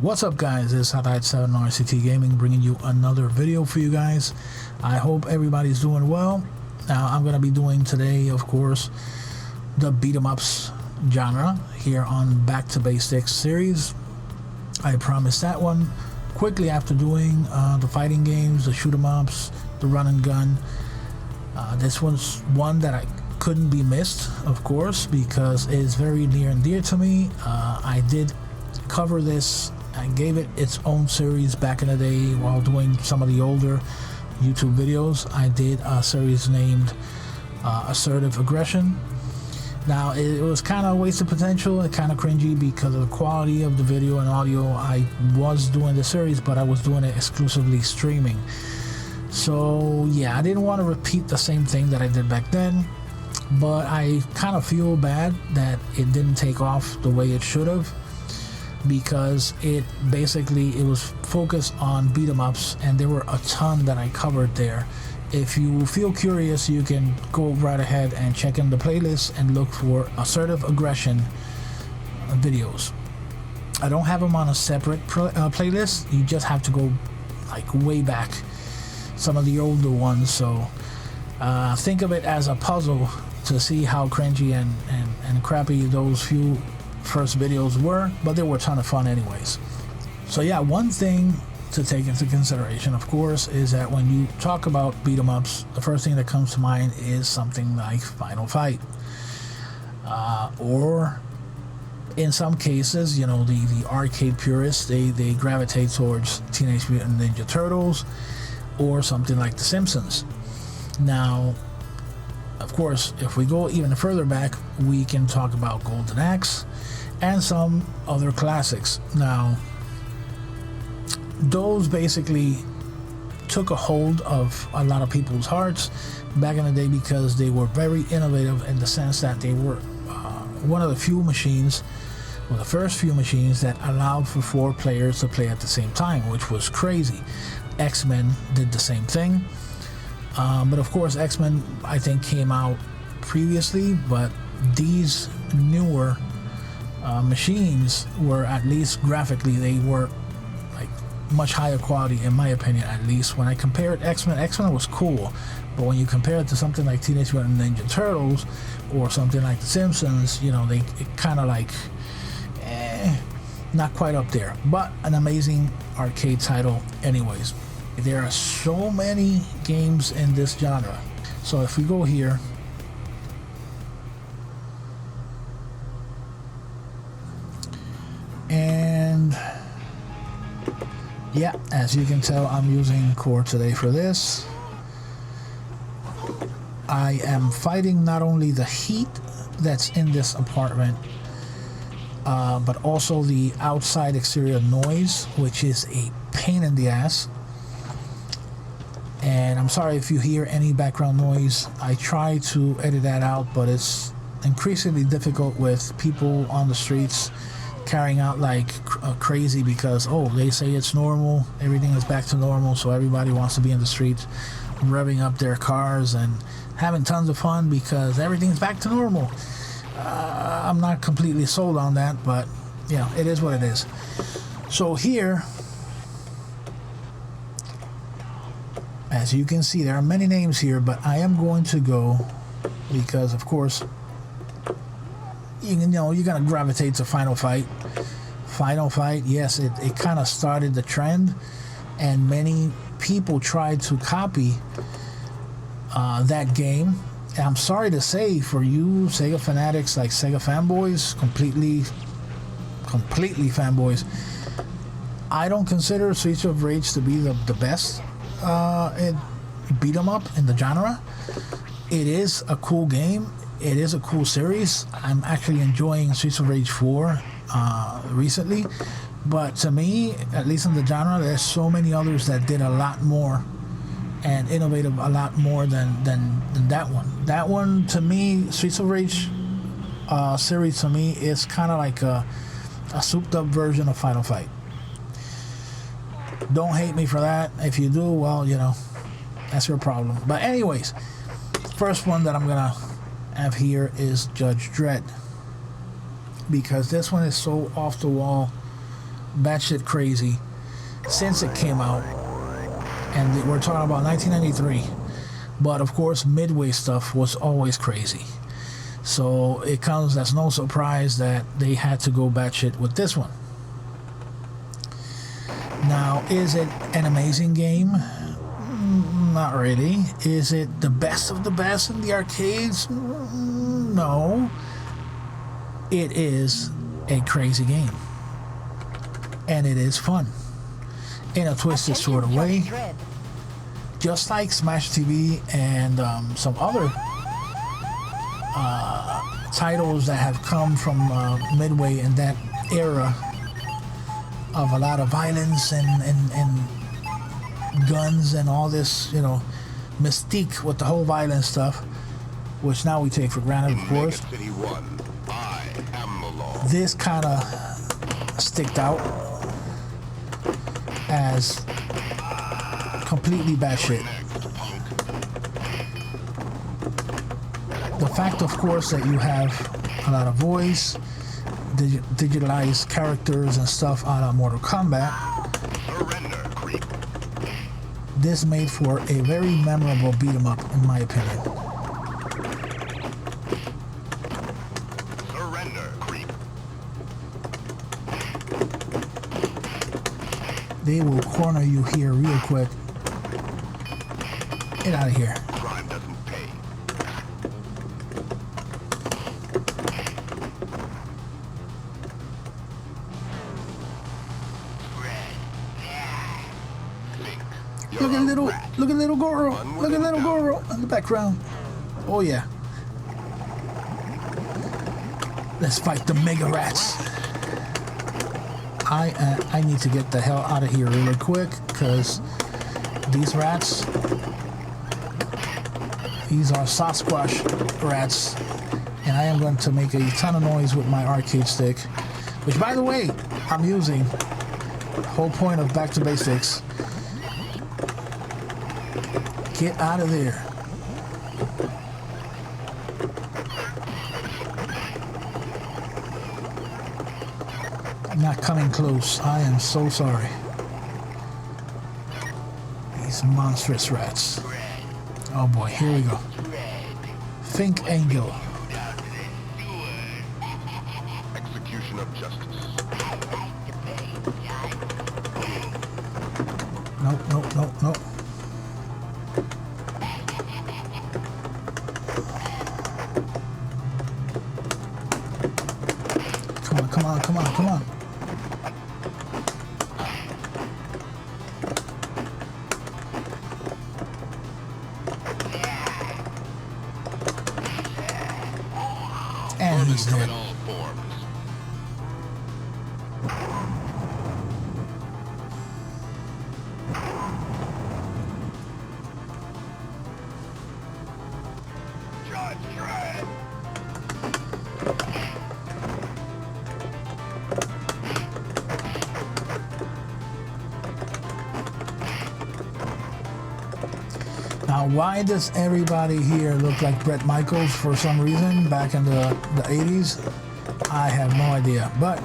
What's up, guys? It's Hot7 RCT Gaming bringing you another video for you guys. I hope everybody's doing well. Now I'm going to be doing today, of course, the beat 'em ups genre here on Back to Basics series. I promised that one quickly after doing the fighting games, the shoot 'em ups, the run and gun. This one's one that I couldn't be missed, of course, because it is very near and dear to me. I did cover this. I gave it its own series back in the day while doing some of the older YouTube videos. I did a series named Assertive Aggression. Now it was kind of a waste of potential and kind of cringy because of the quality of the video and audio. I was doing the series, but I was doing it exclusively streaming. So yeah, I didn't want to repeat the same thing that I did back then, but I kind of feel bad that it didn't take off the way it should have, because it was focused on beat 'em ups, and there were a ton that I covered there. If you feel curious, you can go right ahead and check in the playlist and look for Assertive Aggression videos. I don't have them on a separate playlist. You just have to go like way back, some of the older ones. So think of it as a puzzle to see how cringy and crappy those few first videos were, but they were a ton of fun anyways. So yeah, one thing to take into consideration, of course, is that when you talk about beat 'em ups, the first thing that comes to mind is something like Final Fight, or in some cases, you know, the arcade purists, they gravitate towards Teenage Mutant Ninja Turtles or something like The Simpsons. Now, of course, if we go even further back, we can talk about Golden Axe and some other classics. Now, those basically took a hold of a lot of people's hearts back in the day because they were very innovative in the sense that they were one of the few machines, or the first few machines, that allowed for 4 players to play at the same time, which was crazy. X-Men did the same thing. But of course, X-Men, I think, came out previously, but these newer machines were, at least graphically, they were like much higher quality, in my opinion. At least when I compared X-Men was cool, but when you compare it to something like Teenage Mutant Ninja Turtles or something like The Simpsons, you know, it kind of like not quite up there, but an amazing arcade title anyways. There are so many games in this genre. So if we go here, and yeah, as you can tell, I'm using Core today for this. I am fighting not only the heat that's in this apartment, but also the outside exterior noise, which is a pain in the ass. And I'm sorry if you hear any background noise. I try to edit that out, but it's increasingly difficult with people on the streets carrying out like crazy because, oh, they say it's normal, everything is back to normal, so everybody wants to be in the streets revving up their cars and having tons of fun because everything's back to normal. I'm not completely sold on that, but you know, it is what it is. So here, as you can see, there are many names here, but I am going to go, because of course, you know, you're gonna gravitate to Final Fight. Final Fight, yes, it kind of started the trend, and many people tried to copy that game. And I'm sorry to say, for you Sega fanatics, like Sega fanboys, completely fanboys, I don't consider Streets of Rage to be the best beat 'em up in the genre. It is a cool game. It is a cool series. I'm actually enjoying Streets of Rage 4 recently, but to me, at least in the genre, there's so many others that did a lot more and innovative a lot more than that one. That one, to me, Streets of Rage series, to me, is kind of like a souped up version of Final Fight. Don't hate me for that. If you do, well, you know, that's your problem. But anyways, first one that I'm gonna have here is Judge Dredd, because this one is so off the wall batshit crazy since it came out, and we're talking about 1993. But of course, Midway stuff was always crazy, so it comes as no surprise that they had to go batshit with this one. Now, is it an amazing game? Not really. Is it the best of the best in the arcades? No. It is a crazy game, and it is fun in a twisted sort of way, just like Smash TV and some other titles that have come from Midway in that era of a lot of violence and guns and all this, you know, mystique with the whole violence stuff, which now we take for granted, of course. This kind of sticked out as completely batshit. The fact, of course, that you have a lot of voice, digitalized characters and stuff out of Mortal Kombat, this made for a very memorable beat 'em up, in my opinion. They will corner you here real quick. Get out of here. Crime doesn't pay. Look at little Goro. Look at little Goro in the background. Oh yeah. Let's fight the Mega Rats. I need to get the hell out of here really quick, because these rats, these are Sasquatch rats, and I am going to make a ton of noise with my arcade stick, which, by the way, I'm using. Whole point of Back to Basics. Get out of there. Not coming close. I am so sorry. These monstrous rats. Oh boy, here we go. Think Angel. Execution of justice. Nope, nope, nope, nope. Come on, come on, come on, come on. And he's dead. Dredd. Now, why does everybody here look like Bret Michaels for some reason back in the 80s? I have no idea, but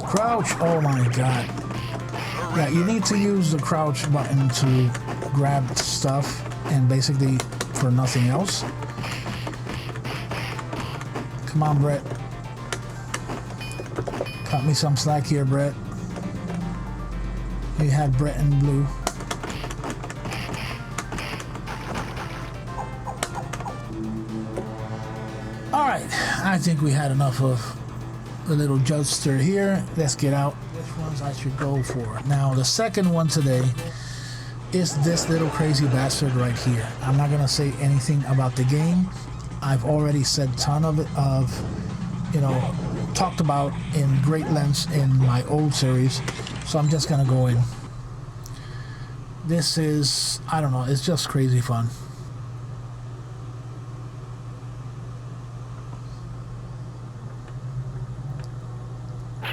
crouch, oh my god. Yeah, you need to use the crouch button to grab stuff and basically for nothing else. Come on, Brett. Cut me some slack here, Brett. We had Brett in blue. Alright, I think we had enough of the little judster here. Let's get out. Which ones I should go for? Now, the second one today is this little crazy bastard right here. I'm not gonna say anything about the game. I've already said a ton of it, talked about in great lengths in my old series, so I'm just gonna go in. This is, I don't know, it's just crazy fun.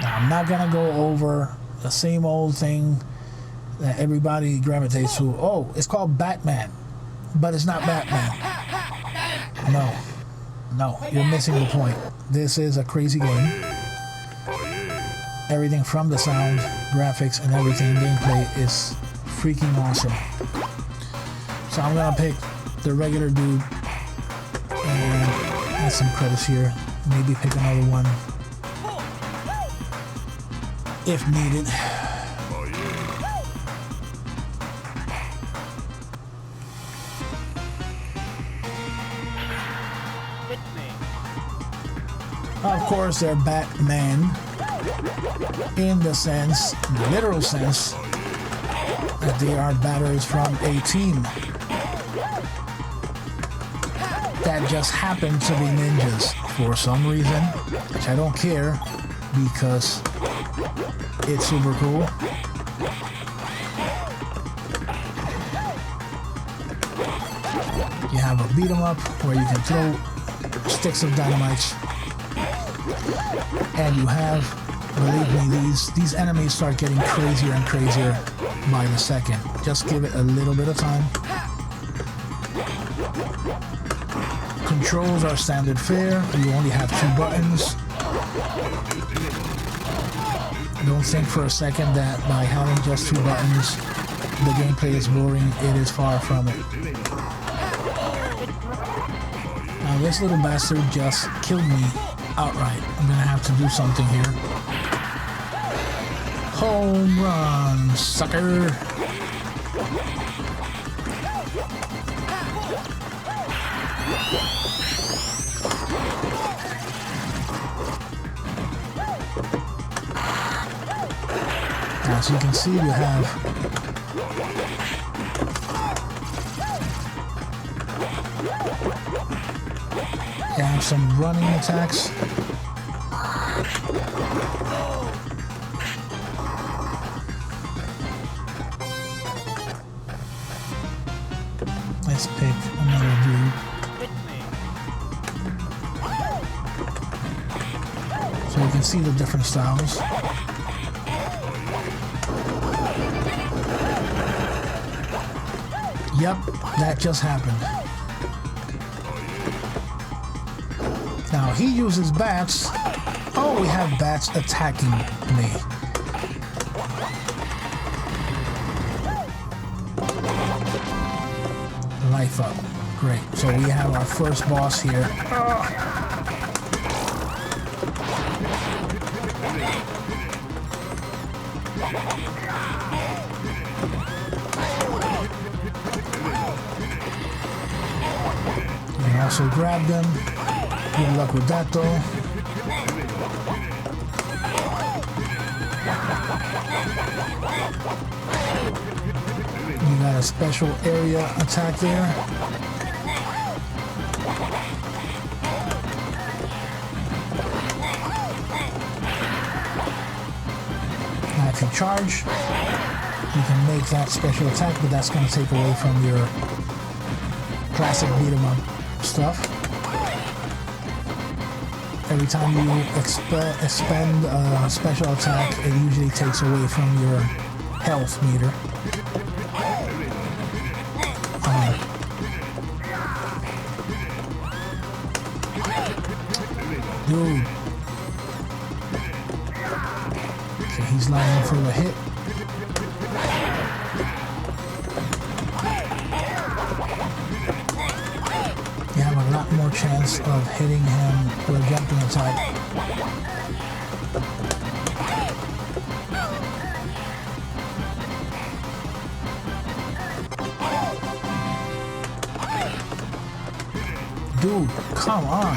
Now, I'm not gonna go over the same old thing that everybody gravitates to. Oh, it's called Batman, but it's not Batman. No, you're missing the point. This is a crazy game. Everything from the sound, graphics, and everything, gameplay is freaking awesome. So I'm gonna pick the regular dude and add some credits here. Maybe pick another one if needed. Of course, they're Batman in the sense, the literal sense, that they are batters from a team that just happen to be ninjas for some reason, which I don't care because it's super cool. You have a beat 'em up where you can throw sticks of dynamite, and you have, believe me, these enemies start getting crazier and crazier by the second. Just give it a little bit of time. Controls are standard fare. You only have 2 buttons. Don't think for a second that by having just 2 buttons the gameplay is boring. It is far from it. Now this little bastard just killed me outright. I'm gonna have to do something here. Home run, sucker! As you can see, you have some running attacks. Let's pick another dude. So you can see the different styles. Yep, that just happened. Now he uses bats. Oh, we have bats attacking me. Life up. Great. So we have our first boss here. You can also grab them. Good luck with that though. You got a special area attack there. Now if you charge, you can make that special attack, but that's going to take away from your classic beat 'em up stuff. Every time you expend a special attack, it usually takes away from your health meter. Dude. Okay, he's lining for the hit. You have a lot more chance of hitting him with a jumping attack. Dude, come on.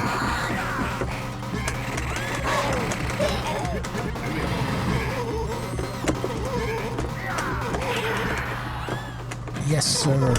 Yes, sir.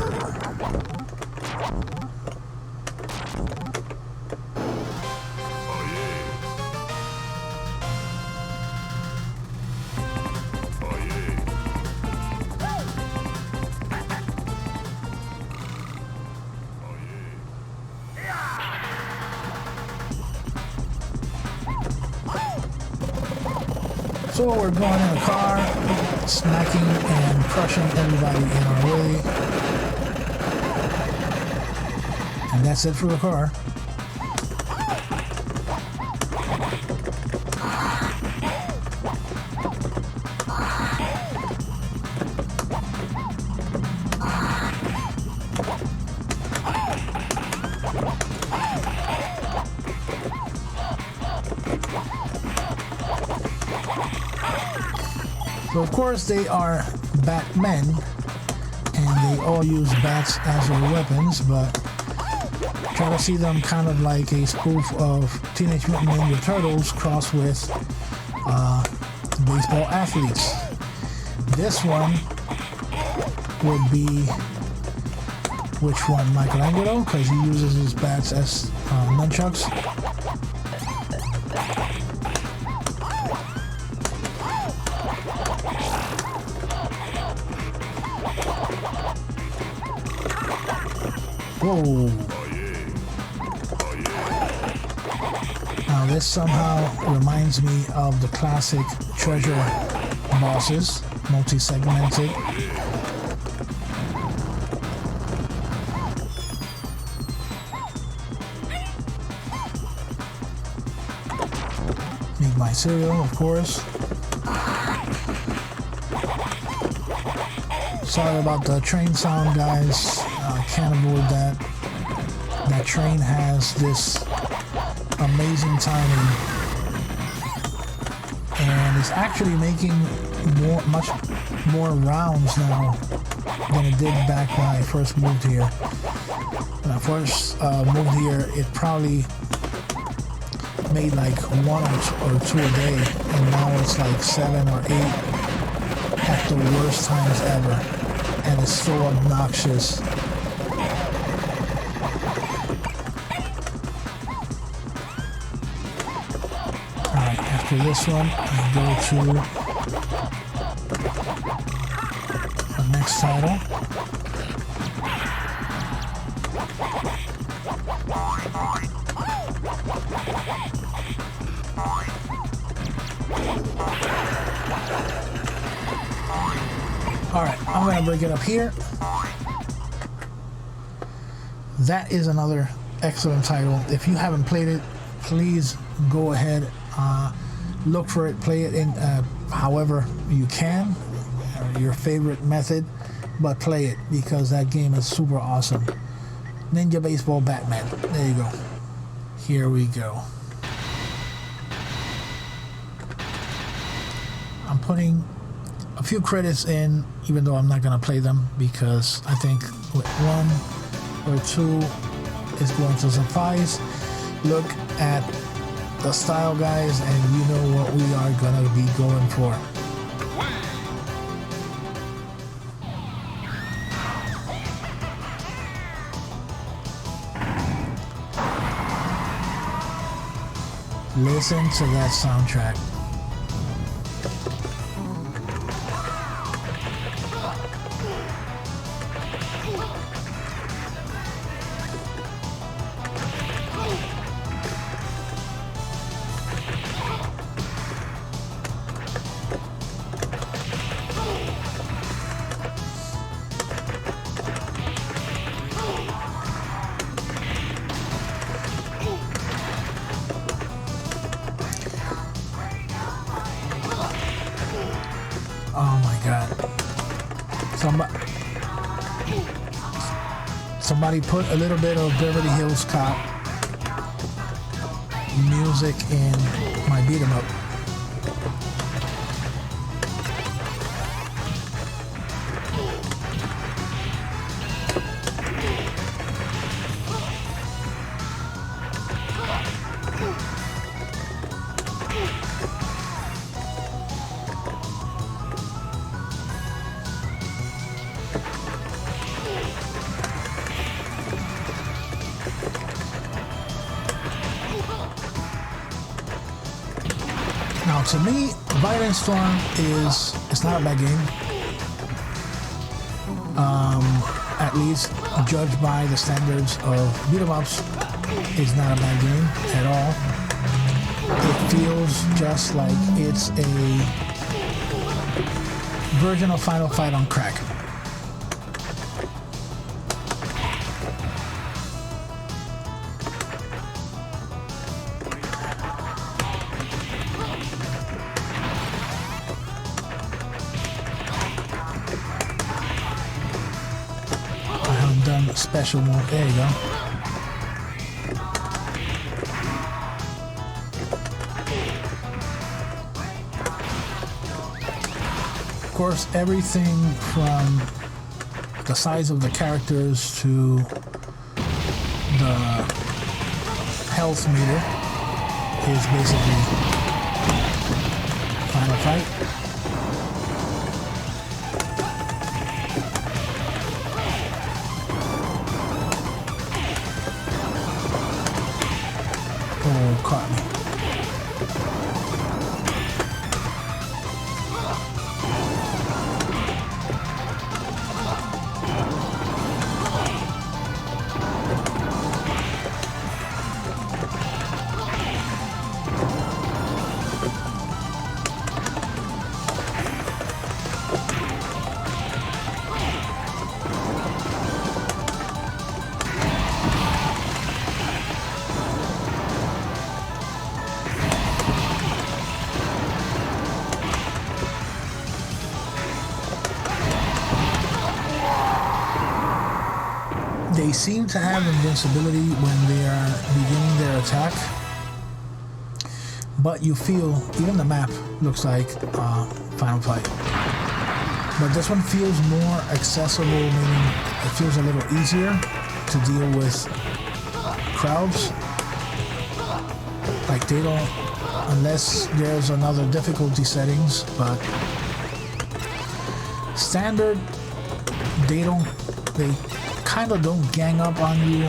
So we're going in a car, smacking and crushing everybody in our way. And that's it for the car. So of course they are Batmen, and they all use bats as their weapons, but try to see them kind of like a spoof of Teenage Mutant Ninja Turtles crossed with baseball athletes. This one would be, which one? Michelangelo, because he uses his bats as nunchucks. Whoa. Now this somehow reminds me of the classic treasure bosses, multi-segmented. Need my cereal, of course. Sorry about the train sound, guys. Can't avoid that. That train has this amazing timing, and it's actually making much more rounds now than it did back when I first moved here. When I first moved here, it probably made like 1 or 2 a day, and now it's like 7 or 8 at the worst times ever, and it's so obnoxious. After this one, I go to the next title. Alright, I'm going to break it up here. That is another excellent title. If you haven't played it, please go ahead. Look for it, play it in however you can, your favorite method, but play it because that game is super awesome. Ninja Baseball Batman. There you go. Here we go. I'm putting a few credits in, even though I'm not going to play them, because I think with 1 or 2 is going to suffice. Look at the style, guys, and you know what we are gonna be going for. Listen to that soundtrack. Oh my God. Somebody put a little bit of Beverly Hills Cop music in my beat 'em up. Now, to me, Violent Storm it's not a bad game. At least judged by the standards of beat 'em ups, it's not a bad game at all. it feels just like it's a version of Final Fight on crack. I haven't done special mode. There you go. Of course, everything from the size of the characters to the health meter is basically Final Fight. Oh, caught me. They seem to have invincibility when they are beginning their attack, but you feel, even the map looks like Final Fight, but this one feels more accessible, meaning it feels a little easier to deal with crowds. Like they don't, unless there's another difficulty settings, but standard, they kind of don't gang up on you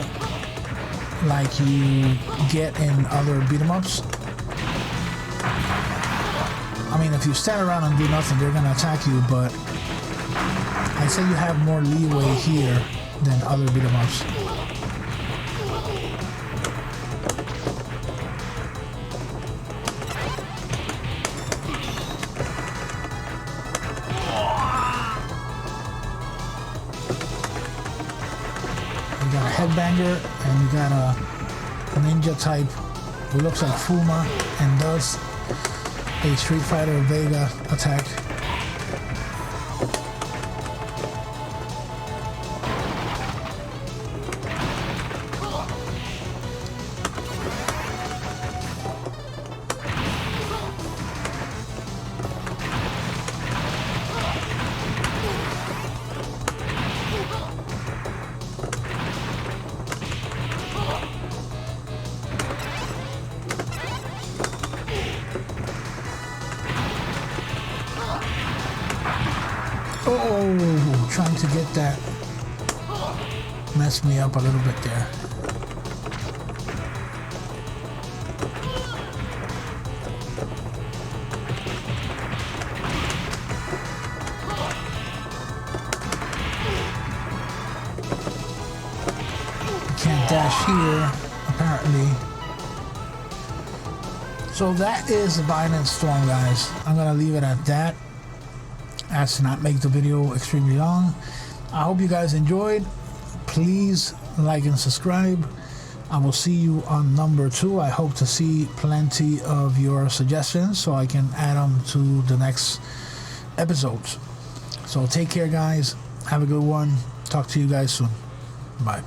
like you get in other beat 'em ups. I mean, if you stand around and do nothing, they're gonna attack you, but I'd say you have more leeway here than other beat 'em ups. You got a headbanger and you got a ninja type who looks like Fuma and does a Street Fighter Vega attack. Oh, trying to get that messed me up a little bit there. You can't dash here, apparently. So that is Violent Storm, guys. I'm gonna leave it at that, as to not make the video extremely long. I hope you guys enjoyed. Please like and subscribe. I will see you on number 2. I hope to see plenty of your suggestions so I can add them to the next episodes. So take care, guys. Have a good one. Talk to you guys soon. Bye.